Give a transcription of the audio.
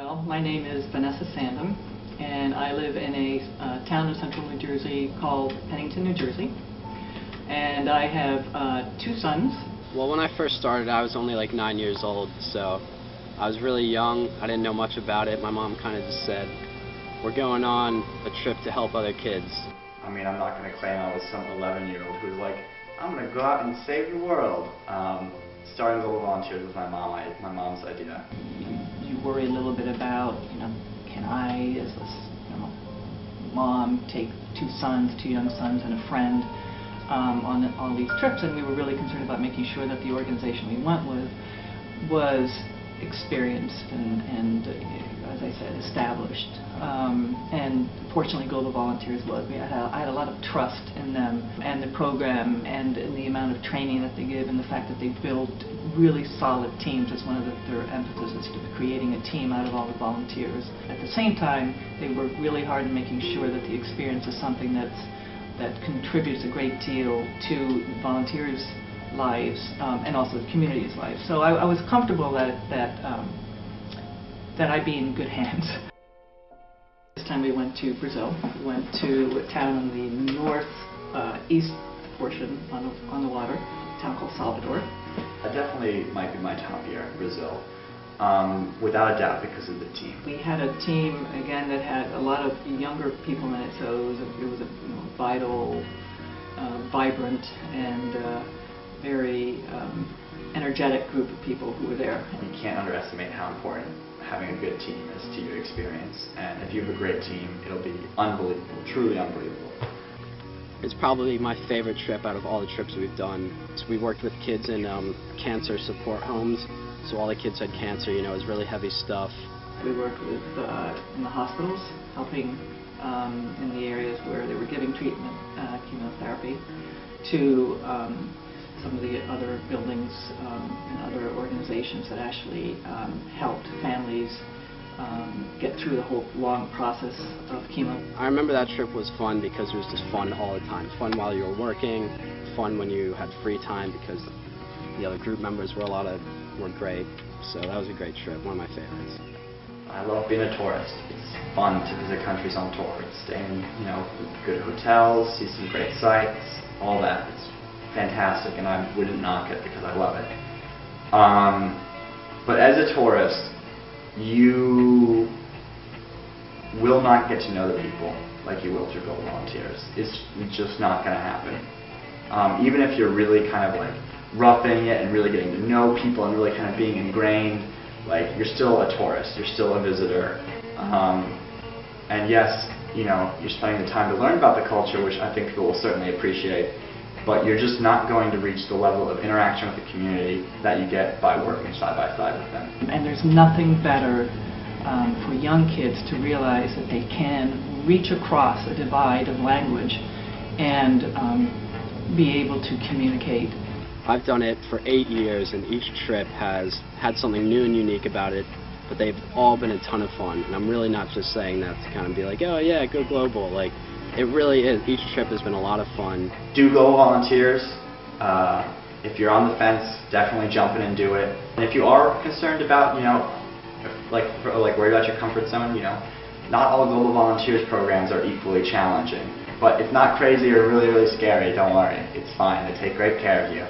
Well, my name is Vanessa Sandham, and I live in a town in central New Jersey called Pennington, New Jersey. And I have two sons. Well, when I first started, I was only like 9 years old, so I was really young. I didn't know much about it. My mom kind of just said, we're going on a trip to help other kids. I mean, I'm not going to claim I was some 11-year-old who was like, I'm going to go out and save the world. Starting Global Volunteers was my mom's idea. You worry a little bit about, can I, as this mom, take two young sons and a friend on all these trips, and we were really concerned about making sure that the organization we went with was experienced and as I said, established. And fortunately, Global Volunteers was. I had a lot of trust in them and the program and in the amount of training that they give, and the fact that they build really solid teams is one of their emphasis, to creating a team out of all the volunteers. At the same time, they work really hard in making sure that the experience is something that contributes a great deal to volunteers' lives and also the community's lives. So I was comfortable that I'd be in good hands. This time we went to Brazil. We went to a town in the northeast portion on the water, a town called Salvador. That definitely might be my top year, Brazil, without a doubt because of the team. We had a team, again, that had a lot of younger people in it, so it was a vital, vibrant, and very energetic group of people who were there. You can't underestimate how important having a good team is to your experience, and if you have a great team, it'll be unbelievable, truly unbelievable. It's probably my favorite trip out of all the trips we've done. So we worked with kids in cancer support homes, so all the kids had cancer, it was really heavy stuff. We worked with in the hospitals, helping in the areas where they were giving treatment, chemotherapy, to some of the other buildings and other organizations that actually helped families get through the whole long process of chemo. I remember that trip was fun because it was just fun all the time. Fun while you were working, fun when you had free time because the other group members were great. So that was a great trip, one of my favorites. I love being a tourist. It's fun to visit countries on tour. Stay in, good hotels, see some great sights, all that. It's fantastic, and I wouldn't knock it because I love it. But as a tourist, you will not get to know the people like you will through Global Volunteers. It's just not going to happen. Even if you're really kind of like roughing it and really getting to know people and really kind of being ingrained, you're still a tourist, you're still a visitor. And yes, you're spending the time to learn about the culture, which I think people will certainly appreciate, but you're just not going to reach the level of interaction with the community that you get by working side by side with them. And there's nothing better for young kids to realize that they can reach across a divide of language and be able to communicate. I've done it for 8 years, and each trip has had something new and unique about it, but they've all been a ton of fun, and I'm really not just saying that to kind of be like, oh yeah, go global. It really is. Each trip has been a lot of fun. Do Global Volunteers. If you're on the fence, definitely jump in and do it. And if you are concerned about, worried about your comfort zone, not all Global Volunteers programs are equally challenging. But it's not crazy or really, really scary, don't worry. It's fine. They take great care of you.